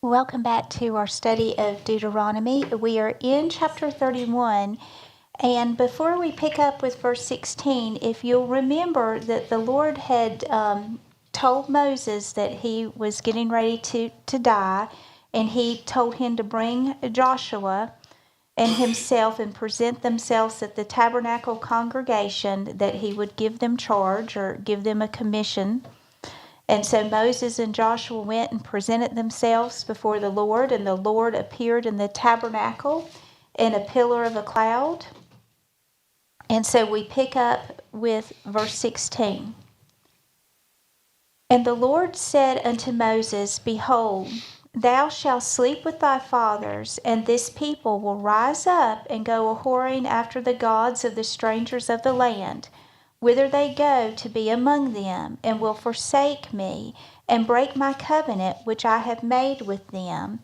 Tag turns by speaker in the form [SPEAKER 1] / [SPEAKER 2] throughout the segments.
[SPEAKER 1] Welcome back to our study of Deuteronomy. We are in chapter 31, and before we pick up with verse 16, if you'll remember that the Lord had told Moses that he was getting ready to die, and he told him to bring Joshua and himself and present themselves at the tabernacle congregation, that he would give them charge or give them a commission. And so Moses and Joshua went and presented themselves before the Lord, and the Lord appeared in the tabernacle in a pillar of a cloud. And so we pick up with verse 16. And the Lord said unto Moses, Behold, thou shalt sleep with thy fathers, and this people will rise up and go a-whoring after the gods of the strangers of the land, whither they go to be among them, and will forsake me, and break my covenant which I have made with them.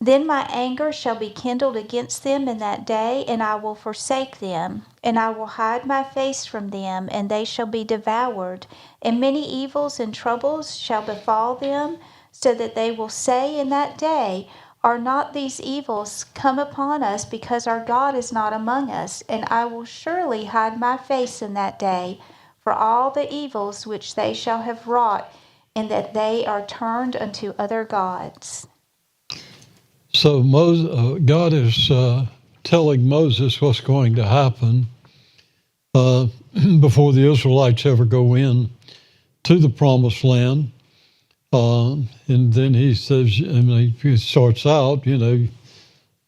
[SPEAKER 1] Then my anger shall be kindled against them in that day, and I will forsake them, and I will hide my face from them, and they shall be devoured, and many evils and troubles shall befall them, so that they will say in that day, Are not these evils come upon us because our God is not among us? And I will surely hide my face in that day for all the evils which they shall have wrought, in that they are turned unto other gods.
[SPEAKER 2] So God is telling Moses what's going to happen before the Israelites ever go in to the Promised Land. And then he says, he starts out,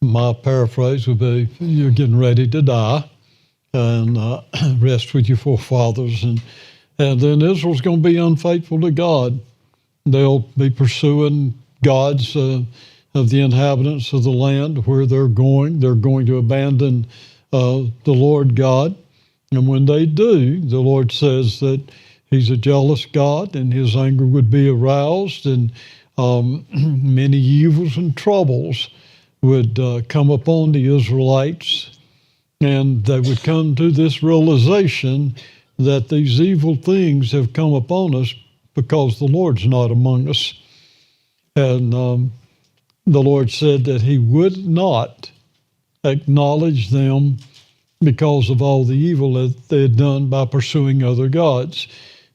[SPEAKER 2] my paraphrase would be, you're getting ready to die, and rest with your forefathers. And then Israel's going to be unfaithful to God. They'll be pursuing gods of the inhabitants of the land where they're going. They're going to abandon the Lord God. And when they do, the Lord says that He's a jealous God, and His anger would be aroused, and many evils and troubles would come upon the Israelites, and they would come to this realization that these evil things have come upon us because the Lord's not among us. And the Lord said that He would not acknowledge them because of all the evil that they had done by pursuing other gods.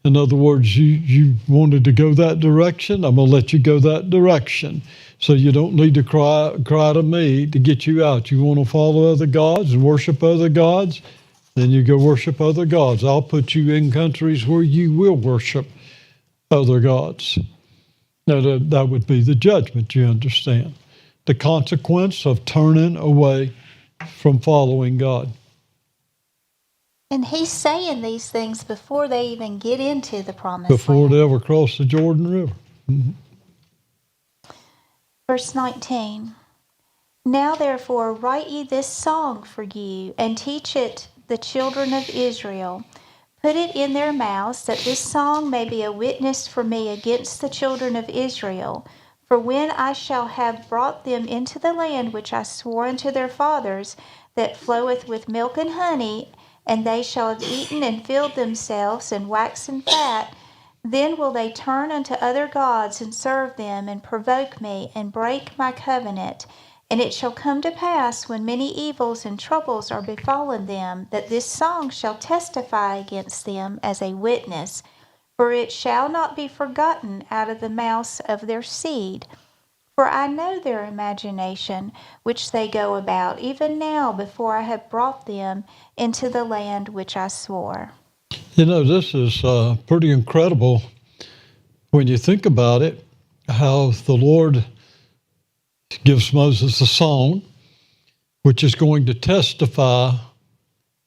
[SPEAKER 2] In other words, you wanted to go that direction, I'm going to let you go that direction. So you don't need to cry to me to get you out. You want to follow other gods and worship other gods, then you go worship other gods. I'll put you in countries where you will worship other gods. Now, that would be the judgment, you understand. The consequence of turning away from following God.
[SPEAKER 1] And He's saying these things before they even get into the Promised
[SPEAKER 2] Before
[SPEAKER 1] Land.
[SPEAKER 2] they ever cross the Jordan River. Mm-hmm.
[SPEAKER 1] Verse 19. Now therefore write ye this song for you, and teach it the children of Israel. Put it in their mouths, that this song may be a witness for me against the children of Israel. For when I shall have brought them into the land which I swore unto their fathers, that floweth with milk and honey, and they shall have eaten and filled themselves and waxen fat, then will they turn unto other gods and serve them, and provoke me, and break my covenant. And it shall come to pass, when many evils and troubles are befallen them, that this song shall testify against them as a witness. For it shall not be forgotten out of the mouths of their seed. For I know their imagination, which they go about, even now before I have brought them into the land which I swore.
[SPEAKER 2] This is pretty incredible when you think about it, how the Lord gives Moses a song, which is going to testify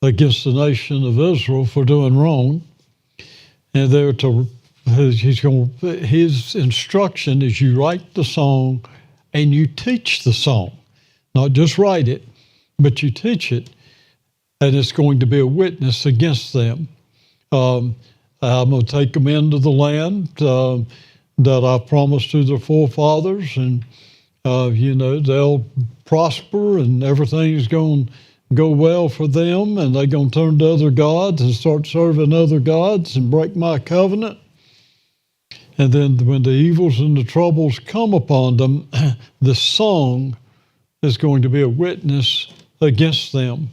[SPEAKER 2] against the nation of Israel for doing wrong. And his instruction is you write the song and you teach the song. Not just write it, but you teach it. And it's going to be a witness against them. I'm going to take them into the land that I promised to their forefathers, and they'll prosper, and everything's going to go well for them, and they're going to turn to other gods and start serving other gods and break my covenant. And then when the evils and the troubles come upon them, the song is going to be a witness against them.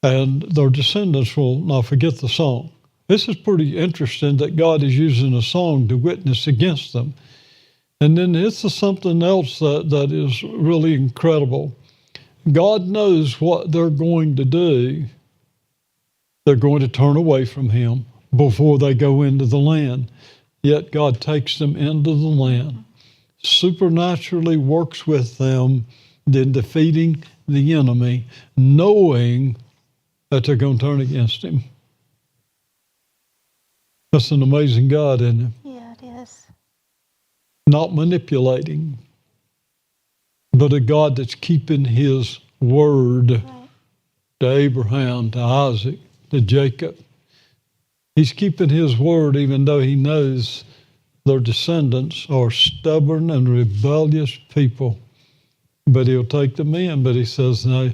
[SPEAKER 2] And their descendants will not forget the song. This is pretty interesting that God is using a song to witness against them. And then this is something else that is really incredible. God knows what they're going to do. They're going to turn away from him before they go into the land. Yet God takes them into the land, supernaturally works with them, then defeating the enemy, knowing that they're going to turn against him. That's an amazing God, isn't it?
[SPEAKER 1] Yeah, it is.
[SPEAKER 2] Not manipulating, but a God that's keeping his word
[SPEAKER 1] Right.
[SPEAKER 2] to Abraham, to Isaac, to Jacob. He's keeping his word even though he knows their descendants are stubborn and rebellious people. But he'll take them in, but he says, no,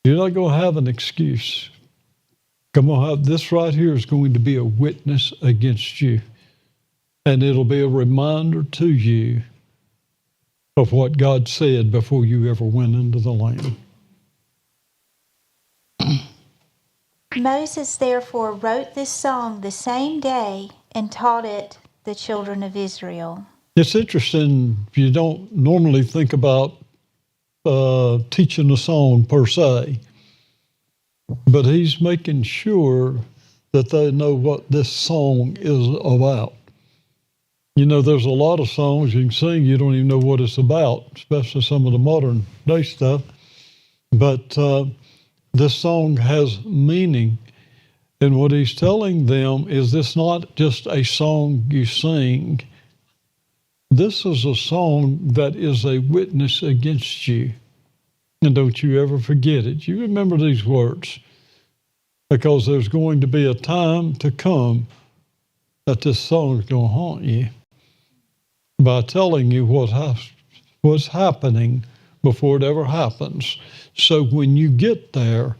[SPEAKER 2] you're not going to have an excuse. Come on, this right here is going to be a witness against you. And it'll be a reminder to you of what God said before you ever went into the land.
[SPEAKER 1] Moses therefore wrote this song the same day and taught it the children of Israel.
[SPEAKER 2] It's interesting, you don't normally think about teaching a song per se, but he's making sure that they know what this song is about. You know, there's a lot of songs you can sing, you don't even know what it's about, especially some of the modern day stuff. But this song has meaning. And what he's telling them is this not just a song you sing. This is a song that is a witness against you. And don't you ever forget it. You remember these words, because there's going to be a time to come that this song is going to haunt you by telling you what's happening before it ever happens. So when you get there,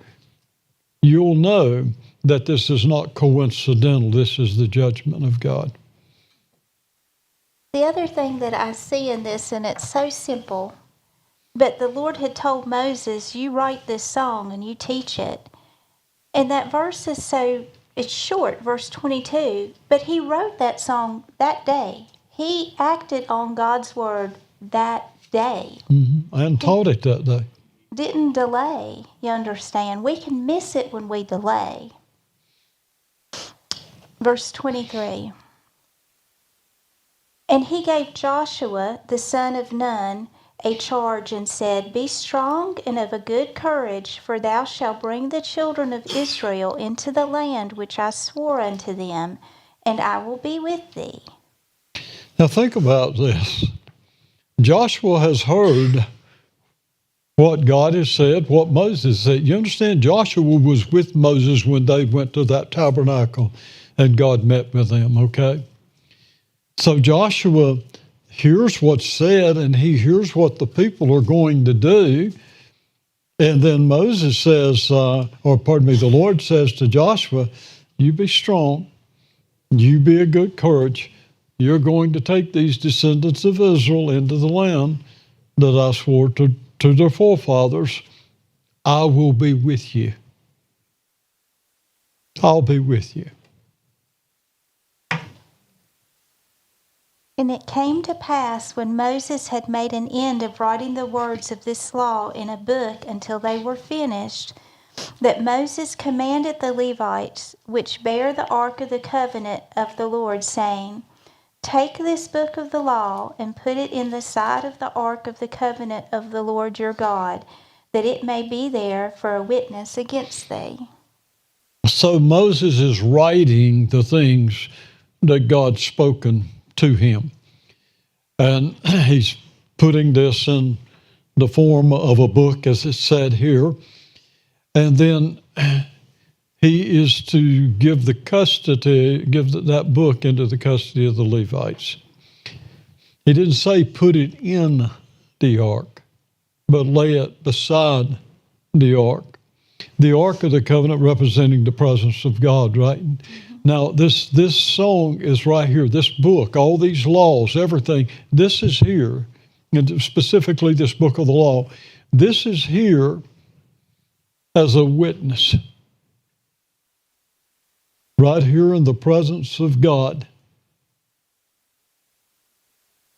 [SPEAKER 2] you'll know that this is not coincidental. This is the judgment of God.
[SPEAKER 1] The other thing that I see in this, and it's so simple, but the Lord had told Moses, you write this song and you teach it. And that verse is it's short, verse 22, but he wrote that song that day. He acted on God's word that day.
[SPEAKER 2] Mm-hmm. And taught it that day.
[SPEAKER 1] Didn't delay, you understand. We can miss it when we delay. Verse 23. And he gave Joshua, the son of Nun, a charge and said, be strong and of a good courage, for thou shalt bring the children of Israel into the land which I swore unto them, and I will be with thee.
[SPEAKER 2] Now think about this. Joshua has heard what God has said, what Moses said. You understand, Joshua was with Moses when they went to that tabernacle and God met with them, okay? So Joshua hears what's said and he hears what the people are going to do. And then Moses says, the Lord says to Joshua, you be strong, you be of good courage. You're going to take these descendants of Israel into the land that I swore to their forefathers. I will be with you. I'll be with you.
[SPEAKER 1] And it came to pass, when Moses had made an end of writing the words of this law in a book until they were finished, that Moses commanded the Levites, which bear the ark of the covenant of the Lord, saying, take this book of the law and put it in the side of the ark of the covenant of the Lord your God, that it may be there for a witness against thee.
[SPEAKER 2] So Moses is writing the things that God's spoken to him. And he's putting this in the form of a book, as it's said here. And then he is to give that book into the custody of the Levites. He didn't say put it in the ark, but lay it beside the ark. The ark of the covenant representing the presence of God, right? Now, this song is right here. This book, all these laws, everything, this is here, and specifically this book of the law. This is here as a witness, right here in the presence of God.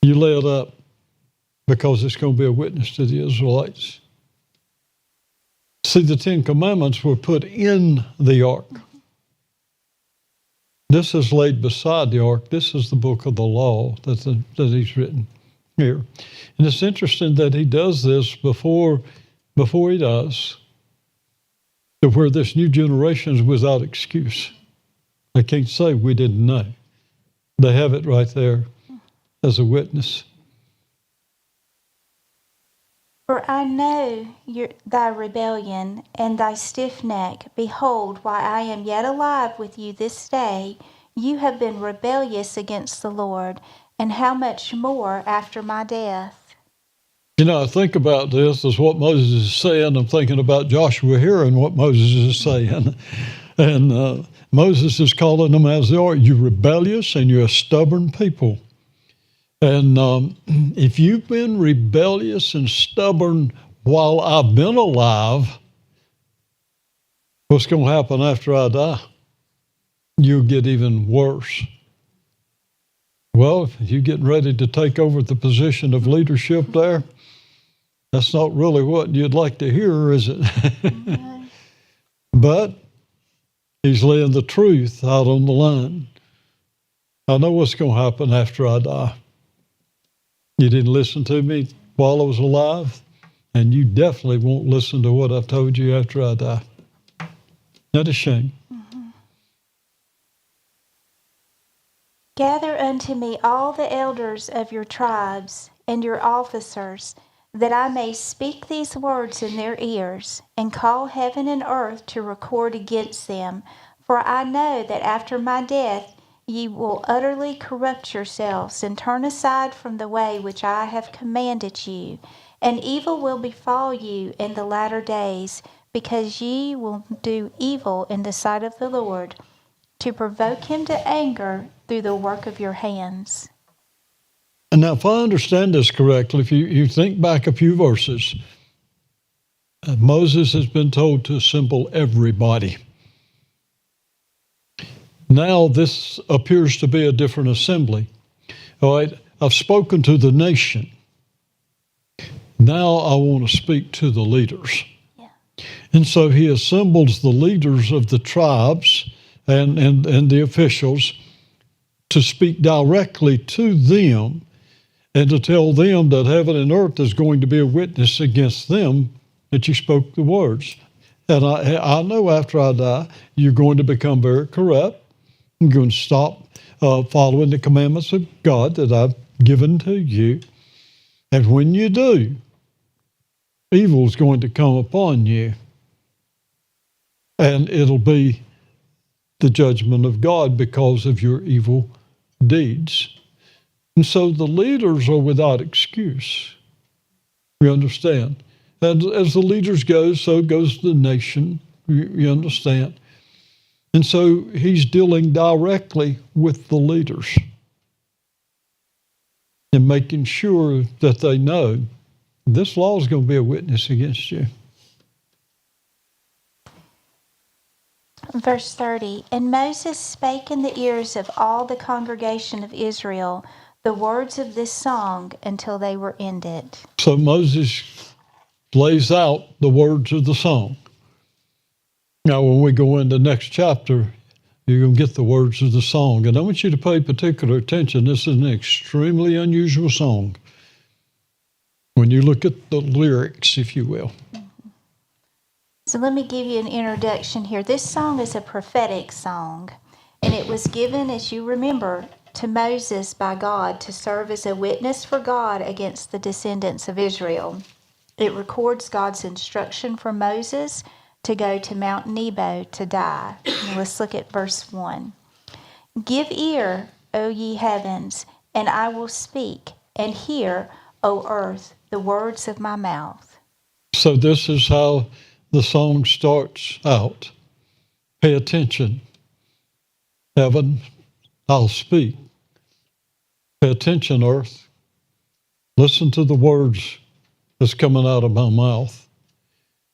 [SPEAKER 2] You lay it up because it's going to be a witness to the Israelites. See, the Ten Commandments were put in the ark. This is laid beside the ark. This is the book of the law that he's written here. And it's interesting that he does this before he does, to where this new generation is without excuse. They can't say we didn't know. They have it right there as a witness.
[SPEAKER 1] For I know thy rebellion and thy stiff neck. Behold, while I am yet alive with you this day, you have been rebellious against the Lord, and how much more after my death?
[SPEAKER 2] You know, I think about this as what Moses is saying. I'm thinking about Joshua hearing what Moses is saying. And Moses is calling them as they are. You're rebellious and you're a stubborn people. And if you've been rebellious and stubborn while I've been alive, what's going to happen after I die? You'll get even worse. Well, if you're getting ready to take over the position of leadership there, that's not really what you'd like to hear, is it?
[SPEAKER 1] Mm-hmm.
[SPEAKER 2] But he's laying the truth out on the line. I know what's going to happen after I die. You didn't listen to me while I was alive, and you definitely won't listen to what I've told you after I die. Not a shame.
[SPEAKER 1] Mm-hmm. Gather unto me all the elders of your tribes and your officers, that I may speak these words in their ears, and call heaven and earth to record against them. For I know that after my death ye will utterly corrupt yourselves, and turn aside from the way which I have commanded you. And evil will befall you in the latter days, because ye will do evil in the sight of the Lord, to provoke him to anger through the work of your hands.
[SPEAKER 2] And now, if I understand this correctly, if you think back a few verses, Moses has been told to assemble everybody. Now this appears to be a different assembly. All right, I've spoken to the nation. Now I want to speak to the leaders.
[SPEAKER 1] Yeah.
[SPEAKER 2] And so he assembles the leaders of the tribes and the officials to speak directly to them and to tell them that heaven and earth is going to be a witness against them that you spoke the words. And I know after I die, you're going to become very corrupt. You're going to stop following the commandments of God that I've given to you. And when you do, evil is going to come upon you. And it'll be the judgment of God because of your evil deeds. And so the leaders are without excuse. You understand? And as the leaders go, so goes the nation. You understand? And so he's dealing directly with the leaders and making sure that they know this law is going to be a witness against you.
[SPEAKER 1] Verse 30, And Moses spake in the ears of all the congregation of Israel the words of this song until they were ended.
[SPEAKER 2] So Moses lays out the words of the song. Now, when we go into the next chapter, you're going to get the words of the song. And I want you to pay particular attention. This is an extremely unusual song when you look at the lyrics, if you will.
[SPEAKER 1] So let me give you an introduction here. This song is a prophetic song, and it was given, as you remember, to Moses by God to serve as a witness for God against the descendants of Israel. It records God's instruction for Moses to go to Mount Nebo to die. Now let's look at verse 1. Give ear, O ye heavens, and I will speak, and hear, O earth, the words of my mouth.
[SPEAKER 2] So this is how the song starts out. Pay attention. Heaven, I'll speak. Pay attention, earth. Listen to the words that's coming out of my mouth.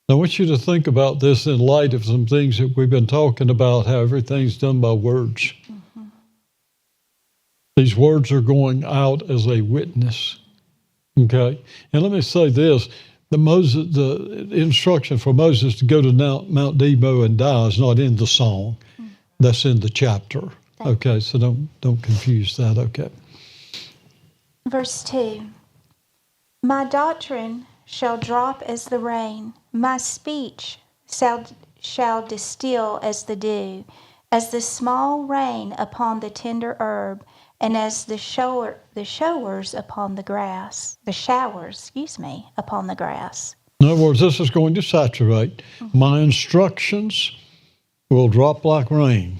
[SPEAKER 2] I want you to think about this in light of some things that we've been talking about, how everything's done by words. Mm-hmm. These words are going out as a witness. Okay? And let me say this. The instruction for Moses to go to Mount Nebo and die is not in the song. Mm-hmm. That's in the chapter. Okay, so don't confuse that, okay?
[SPEAKER 1] Verse 2. My doctrine shall drop as the rain, my speech shall distill as the dew, as the small rain upon the tender herb, and as the showers upon the grass. The showers, upon the grass.
[SPEAKER 2] In other words, this is going to saturate. Mm-hmm. My instructions will drop like rain.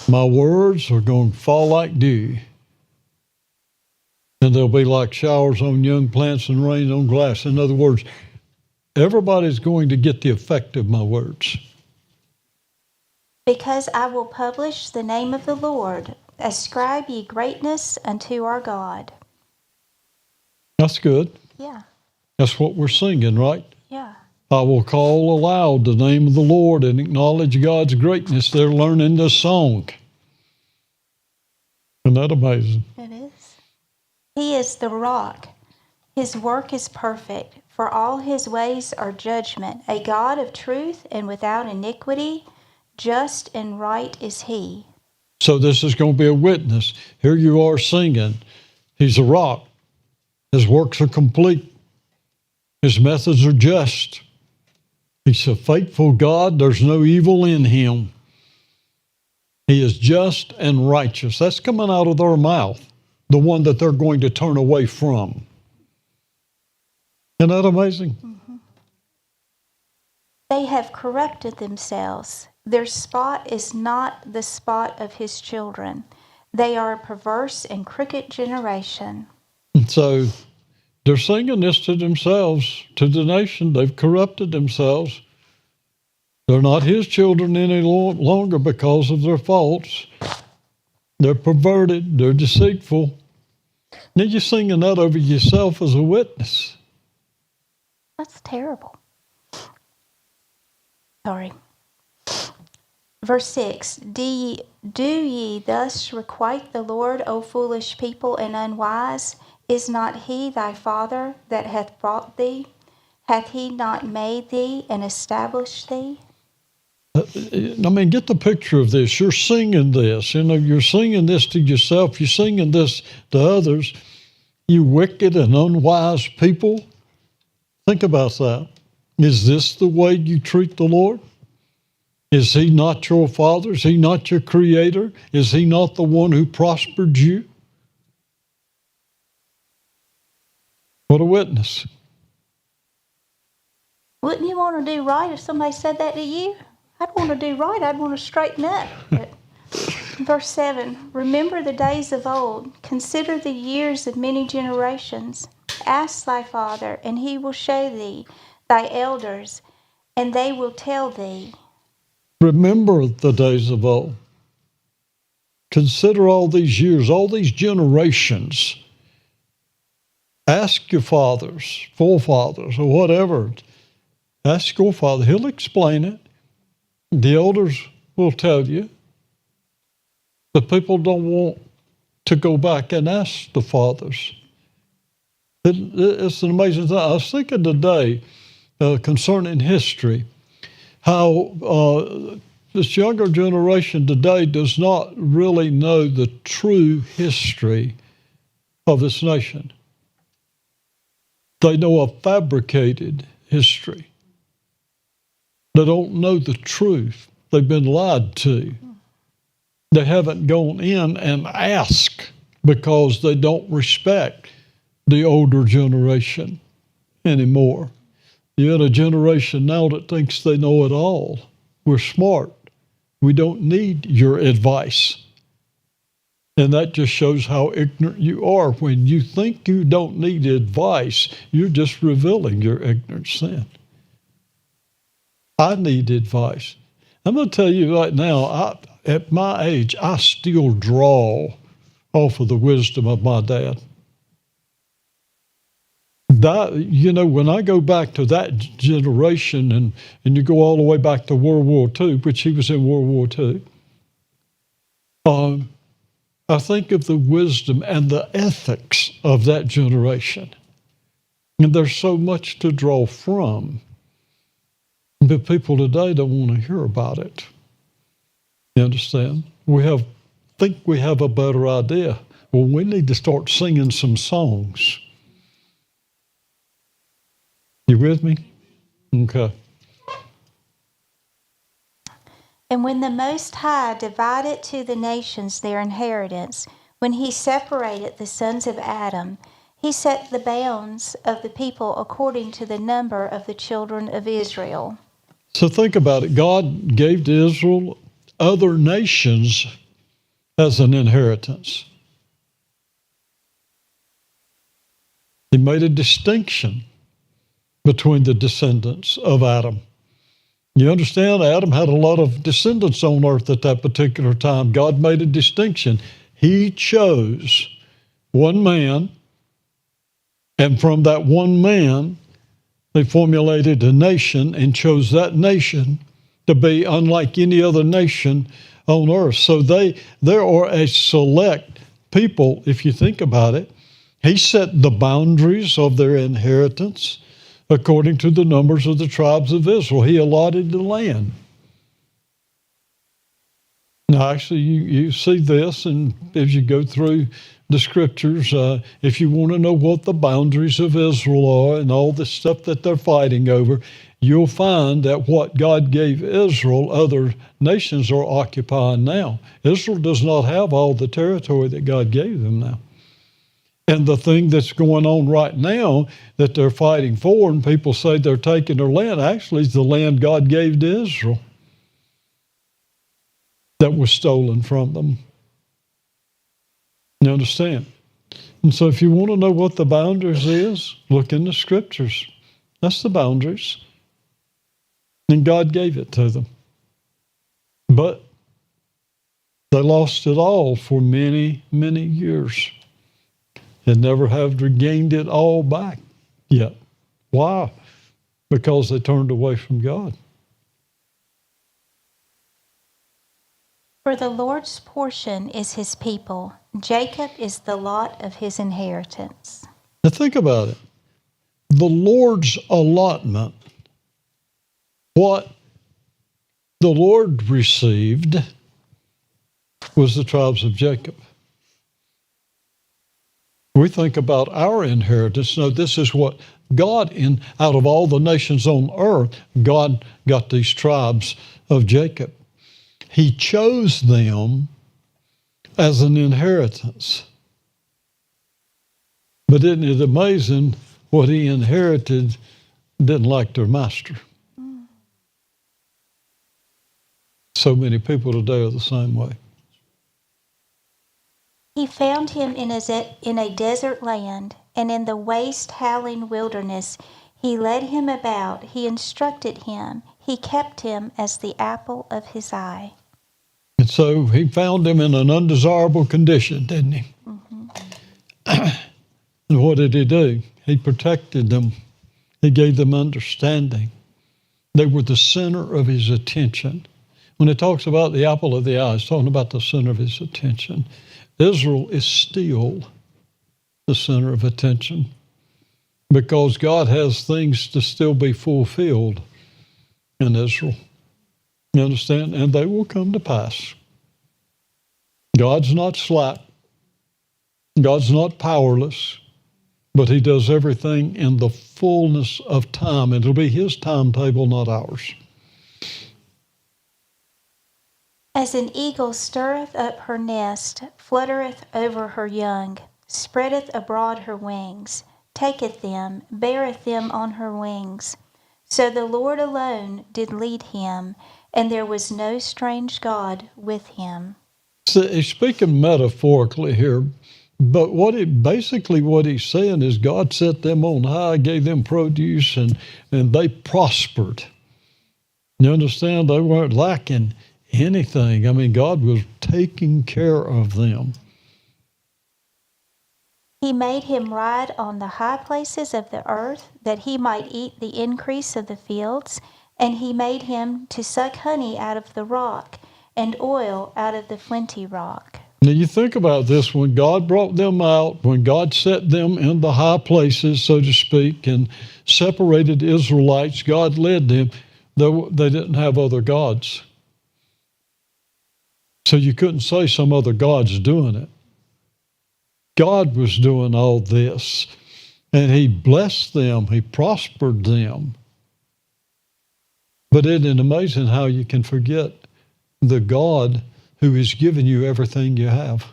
[SPEAKER 2] My words are going to fall like dew. And they'll be like showers on young plants and rain on grass. In other words, everybody's going to get the effect of my words.
[SPEAKER 1] Because I will publish the name of the Lord, ascribe ye greatness unto our God.
[SPEAKER 2] That's good.
[SPEAKER 1] Yeah.
[SPEAKER 2] That's what we're singing, right?
[SPEAKER 1] Yeah.
[SPEAKER 2] I will call aloud the name of the Lord and acknowledge God's greatness. They're learning this song. Isn't that amazing?
[SPEAKER 1] It is. He is the rock. His work is perfect, for all his ways are judgment. A God of truth and without iniquity, just and right is he.
[SPEAKER 2] So this is going to be a witness. Here you are singing. He's a rock. His works are complete. His methods are just. He's a faithful God. There's no evil in him. He is just and righteous. That's coming out of their mouth. The one that they're going to turn away from. Isn't that amazing?
[SPEAKER 1] Mm-hmm. They have corrupted themselves. Their spot is not the spot of his children. They are a perverse and crooked generation.
[SPEAKER 2] And so they're singing this to themselves, to the nation. They've corrupted themselves. They're not his children any longer because of their faults. They're perverted. They're deceitful. Now you're singing that over yourself as a witness.
[SPEAKER 1] That's terrible. Sorry. Verse 6. Do ye thus requite the Lord, O foolish people and unwise? Is not he thy father that hath brought thee? Hath he not made thee and established thee?
[SPEAKER 2] Get the picture of this. You're singing this. You're singing this to yourself. You're singing this to others. You wicked and unwise people. Think about that. Is this the way you treat the Lord? Is he not your father? Is he not your creator? Is he not the one who prospered you? What a witness.
[SPEAKER 1] Wouldn't you want to do right if somebody said that to you? I'd want to do right. I'd want to straighten up. Verse 7, remember the days of old. Consider the years of many generations. Ask thy father, and he will show thee, thy elders, and they will tell thee.
[SPEAKER 2] Remember the days of old. Consider all these years, all these generations. Ask your fathers, forefathers, or whatever. Ask your father. He'll explain it. The elders will tell you. But people don't want to go back and ask the fathers. It's an amazing thing. I was thinking today concerning history, how this younger generation today does not really know the true history of this nation. They know a fabricated history. They don't know the truth. They've been lied to. They haven't gone in and asked because they don't respect the older generation anymore. You're in a generation now that thinks they know it all. We're smart. We don't need your advice. And that just shows how ignorant you are. When you think you don't need advice, you're just revealing your ignorance then. I need advice. I'm going to tell you right now, at my age, I still draw off of the wisdom of my dad. When I go back to that generation, and you go all the way back to World War II, which he was in World War II, I think of the wisdom and the ethics of that generation. And there's so much to draw from. But people today don't want to hear about it. You understand? Think we have a better idea. Well, we need to start singing some songs. You with me? Okay.
[SPEAKER 1] And when the Most High divided to the nations their inheritance, when he separated the sons of Adam, he set the bounds of the people according to the number of the children of Israel.
[SPEAKER 2] So think about it. God gave to Israel other nations as an inheritance. He made a distinction between the descendants of Adam. You understand? Adam had a lot of descendants on earth at that particular time. God made a distinction. He chose one man, and from that one man, they formulated a nation and chose that nation to be unlike any other nation on earth. So there are a select people, if you think about it. He set the boundaries of their inheritance according to the numbers of the tribes of Israel. He allotted the land. Now, actually, you see this, and as you go through the scriptures, if you want to know what the boundaries of Israel are and all the stuff that they're fighting over, you'll find that what God gave Israel, other nations are occupying now. Israel does not have all the territory that God gave them now. And the thing that's going on right now that they're fighting for, and people say they're taking their land, actually is the land God gave to Israel that was stolen from them. You understand? And so if you want to know what the boundaries is, look in the scriptures. That's the boundaries. And God gave it to them. But they lost it all for many, many years and never have regained it all back yet. Why? Because they turned away from God.
[SPEAKER 1] For the Lord's portion is his people. Jacob is the lot of his inheritance.
[SPEAKER 2] Now think about it. The Lord's allotment, what the Lord received was the tribes of Jacob. We think about our inheritance. No, this is what God, out of all the nations on earth, God got these tribes of Jacob. He chose them as an inheritance. But isn't it amazing what he inherited didn't like their master? So many people today are the same way.
[SPEAKER 1] He found him in a desert land, and in the waste howling wilderness. He led him about, he instructed him, he kept him as the apple of his eye.
[SPEAKER 2] And so he found him in an undesirable condition, didn't he? Mm-hmm. And what did he do? He protected them. He gave them understanding. They were the center of his attention. When it talks about the apple of the eye, it's talking about the center of his attention. Israel is still the center of attention because God has things to still be fulfilled in Israel. You understand? And they will come to pass. God's not slack. God's not powerless, but he does everything in the fullness of time. It'll be his timetable, not ours.
[SPEAKER 1] As an eagle stirreth up her nest, fluttereth over her young, spreadeth abroad her wings, taketh them, beareth them on her wings. So the Lord alone did lead him, and there was no strange God with him.
[SPEAKER 2] So he's speaking metaphorically here, but what he's saying is God set them on high, gave them produce, and they prospered. You understand? They weren't lacking anything. I mean, God was taking care of them.
[SPEAKER 1] He made him ride on the high places of the earth, that he might eat the increase of the fields. And he made him to suck honey out of the rock, and oil out of the flinty rock.
[SPEAKER 2] Now you think about this, when God brought them out, when God set them in the high places, so to speak, and separated Israelites, God led them. They didn't have other gods. So you couldn't say some other God's doing it. God was doing all this, and he blessed them, he prospered them. But isn't it amazing how you can forget the God who has given you everything you have?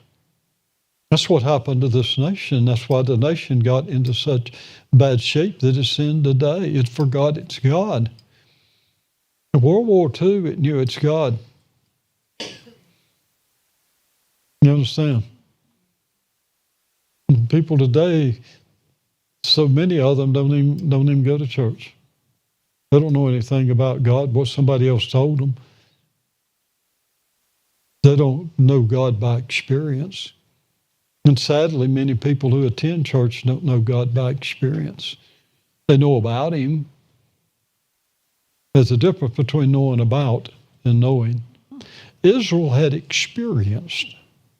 [SPEAKER 2] That's what happened to this nation. That's why the nation got into such bad shape that it's in today. It forgot it's God. In World War II, it knew it's God. You understand? People today, so many of them don't even go to church. They don't know anything about God, what somebody else told them. They don't know God by experience. And sadly, many people who attend church don't know God by experience. They know about him. There's a difference between knowing about and knowing. Israel had experienced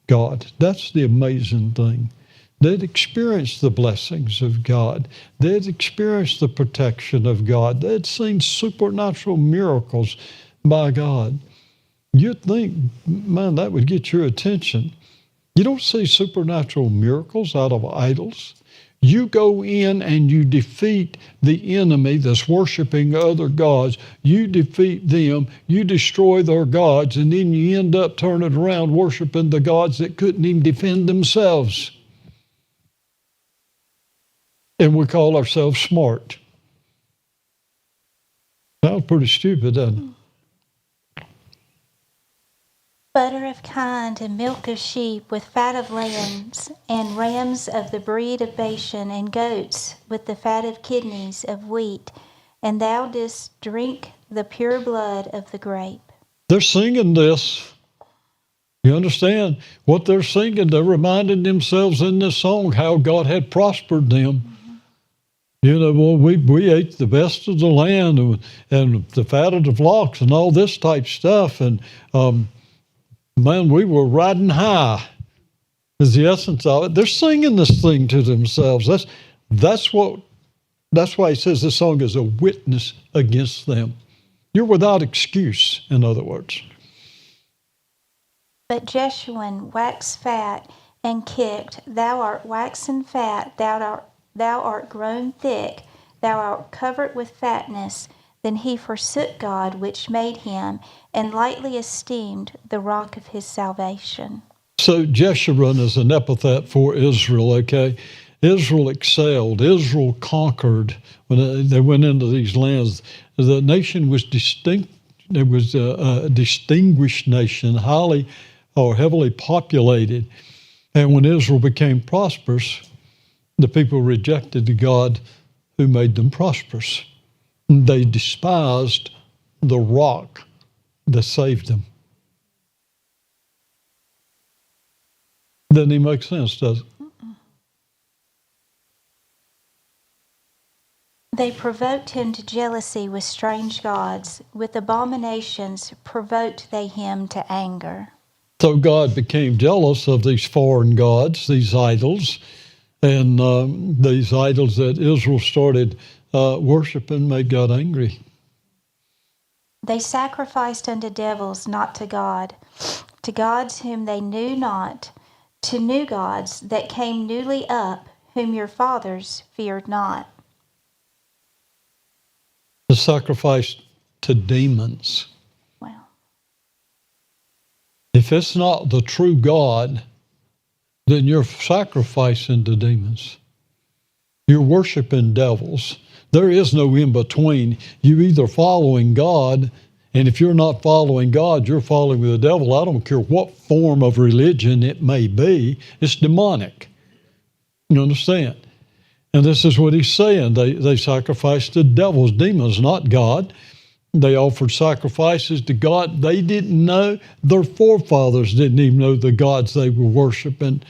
[SPEAKER 2] God. That's the amazing thing. They'd experienced the blessings of God. They'd experienced the protection of God. They'd seen supernatural miracles by God. You'd think, man, that would get your attention. You don't see supernatural miracles out of idols. You go in and you defeat the enemy that's worshiping other gods. You defeat them, you destroy their gods, and then you end up turning around worshiping the gods that couldn't even defend themselves. And we call ourselves smart. Sounds pretty stupid, doesn't it?
[SPEAKER 1] Butter of kine and milk of sheep, with fat of lambs, and rams of the breed of Bashan, and goats with the fat of kidneys of wheat, and thou didst drink the pure blood of the grape.
[SPEAKER 2] They're singing this. You understand? What they're singing, they're reminding themselves in this song how God had prospered them. Mm-hmm. You know, well, we ate the best of the land and the fat of the flocks and all this type stuff, and man, we were riding high is the essence of it. They're singing this thing to themselves. That's why he says this song is a witness against them. You're without excuse, in other words.
[SPEAKER 1] But Jeshurun waxed fat and kicked, thou art waxen fat, thou art grown thick, thou art covered with fatness. Then he forsook God which made him, and lightly esteemed the rock of his salvation. So
[SPEAKER 2] Jeshurun is an epithet for Israel, okay? Israel excelled. Israel conquered. When they went into these lands, the nation was distinct. It was a distinguished nation, highly or heavily populated. And when Israel became prosperous, the people rejected the God who made them prosperous. They despised the rock that saved them. Doesn't even make sense, does it?
[SPEAKER 1] They provoked him to jealousy with strange gods. With abominations provoked they him to anger.
[SPEAKER 2] So God became jealous of these foreign gods, these idols, and these idols that Israel started worshiping made God angry.
[SPEAKER 1] They sacrificed unto devils, not to God, to gods whom they knew not, to new gods that came newly up, whom your fathers feared not.
[SPEAKER 2] The sacrifice to demons.
[SPEAKER 1] Wow.
[SPEAKER 2] If it's not the true God, then you're sacrificing to demons. You're worshiping devils. There is no in between. You're either following God, and if you're not following God, you're following the devil. I don't care what form of religion it may be. It's demonic. You understand? And this is what he's saying. They sacrifice to devils, demons, not God. They offered sacrifices to God. They didn't know, their forefathers didn't even know the gods they were worshiping.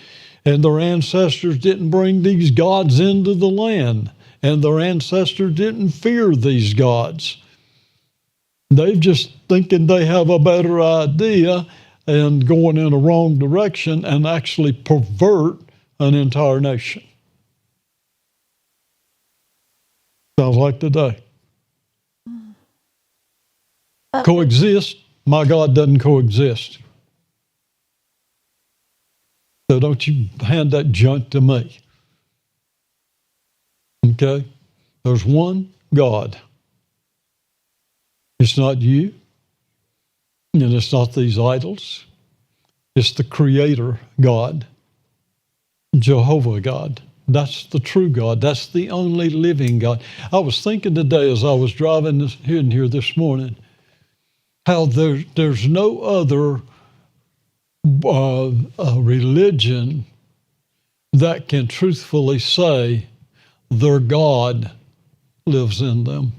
[SPEAKER 2] And their ancestors didn't bring these gods into the land. And their ancestors didn't fear these gods. They're just thinking they have a better idea and going in a wrong direction and actually pervert an entire nation. Sounds like today. Coexist. My God doesn't coexist. So don't you hand that junk to me. Okay? There's one God. It's not you, and it's not these idols. It's the Creator God, Jehovah God. That's the true God. That's the only living God. I was thinking today as I was driving in here this morning, how there's no other religion that can truthfully say their God lives in them.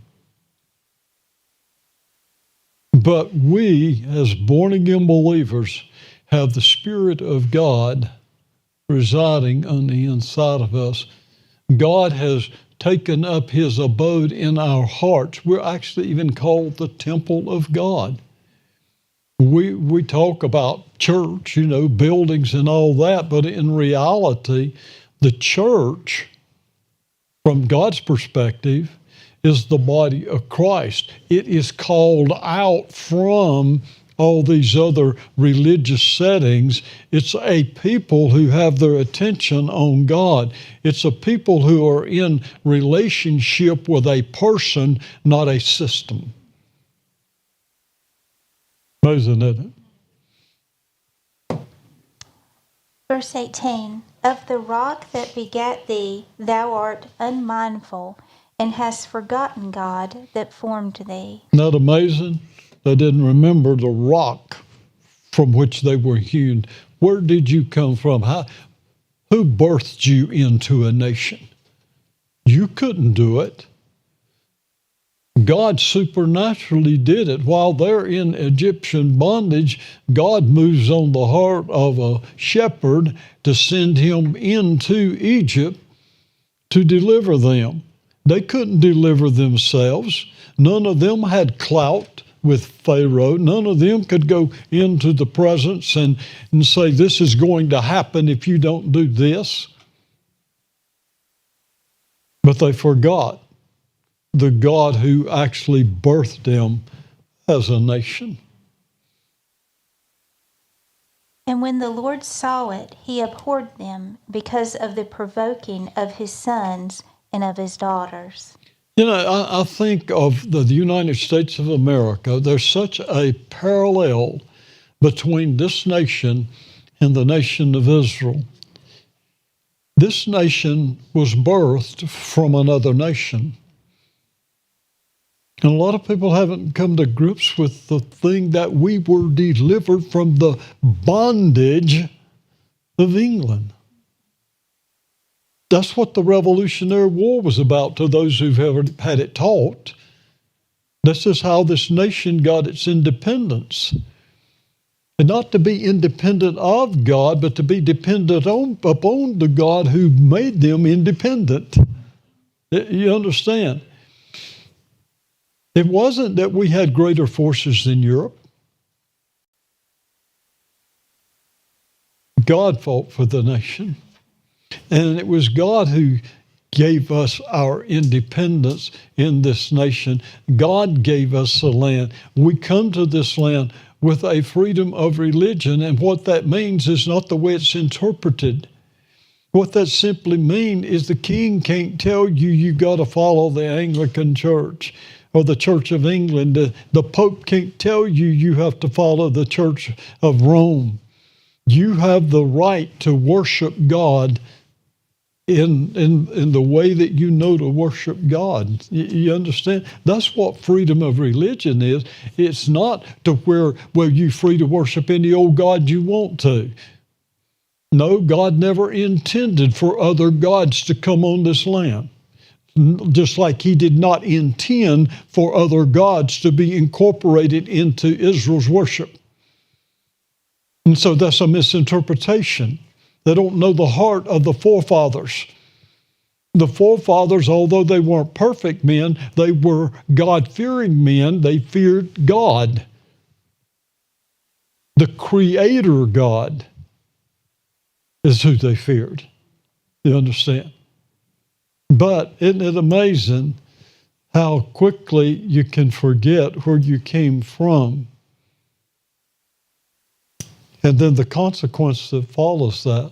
[SPEAKER 2] But we, as born-again believers, have the Spirit of God residing on the inside of us. God has taken up His abode in our hearts. We're actually even called the temple of God. We talk about church, buildings and all that, but in reality, the church, from God's perspective, is the body of Christ. It is called out from all these other religious settings. It's a people who have their attention on God. It's a people who are in relationship with a person, not a system. Amazing, isn't it?
[SPEAKER 1] Verse 18, of the rock that begat thee, thou art unmindful, and hast forgotten God that formed thee.
[SPEAKER 2] Isn't that amazing? They didn't remember the rock from which they were hewn. Where did you come from? Who birthed you into a nation? You couldn't do it. God supernaturally did it. While they're in Egyptian bondage, God moves on the heart of a shepherd to send him into Egypt to deliver them. They couldn't deliver themselves. None of them had clout with Pharaoh. None of them could go into the presence and say, this is going to happen if you don't do this. But they forgot the God who actually birthed them as a nation.
[SPEAKER 1] And when the Lord saw it, He abhorred them because of the provoking of His sons and of His daughters.
[SPEAKER 2] I think of the United States of America. There's such a parallel between this nation and the nation of Israel. This nation was birthed from another nation. And a lot of people haven't come to grips with the thing that we were delivered from the bondage of England. That's what the Revolutionary War was about to those who've ever had it taught. This is how this nation got its independence. And not to be independent of God, but to be dependent upon the God who made them independent. You understand? It wasn't that we had greater forces than Europe. God fought for the nation. And it was God who gave us our independence in this nation. God gave us the land. We come to this land with a freedom of religion, and what that means is not the way it's interpreted. What that simply means is the king can't tell you got to follow the Anglican Church or the Church of England. The Pope can't tell you have to follow the Church of Rome. You have the right to worship God in the way that you know to worship God. You understand? That's what freedom of religion is. It's not to where you're free to worship any old God you want to. No, God never intended for other gods to come on this land. just like he did not intend for other gods to be incorporated into Israel's worship. And so that's a misinterpretation. They don't know the heart of the forefathers. The forefathers, although they weren't perfect men, they were God-fearing men. They feared God, the Creator God is who they feared. You understand? But isn't it amazing how quickly you can forget where you came from? And then the consequence that follows that.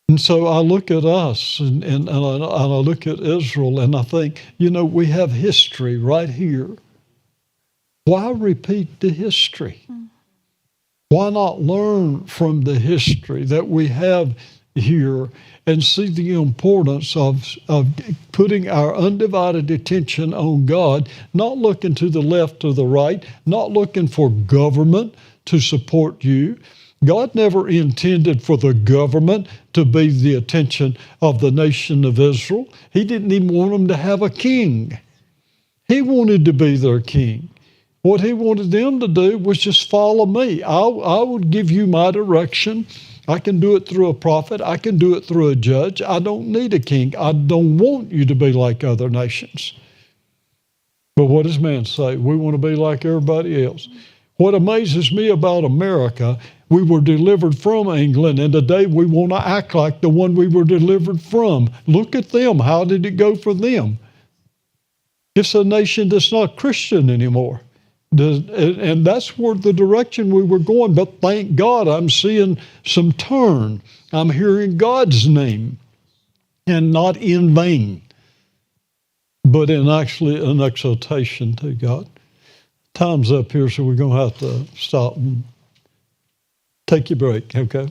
[SPEAKER 2] And so I look at us and I look at Israel and I think, we have history right here. Why repeat the history? Why not learn from the history that we have here and see the importance of putting our undivided attention on God, not looking to the left or the right, not looking for government to support you. God never intended for the government to be the attention of the nation of Israel. He didn't even want them to have a king. He wanted to be their king. What he wanted them to do was just follow me. I would give you my direction. I can do it through a prophet. I can do it through a judge. I don't need a king. I don't want you to be like other nations. But what does man say? We want to be like everybody else. What amazes me about America, we were delivered from England, and today we want to act like the one we were delivered from. Look at them. How did it go for them? It's a nation that's not Christian anymore. And that's where the direction we were going. But thank God I'm seeing some turn. I'm hearing God's name, and not in vain, but in actually an exaltation to God. Time's up here, so we're going to have to stop and take your break, okay?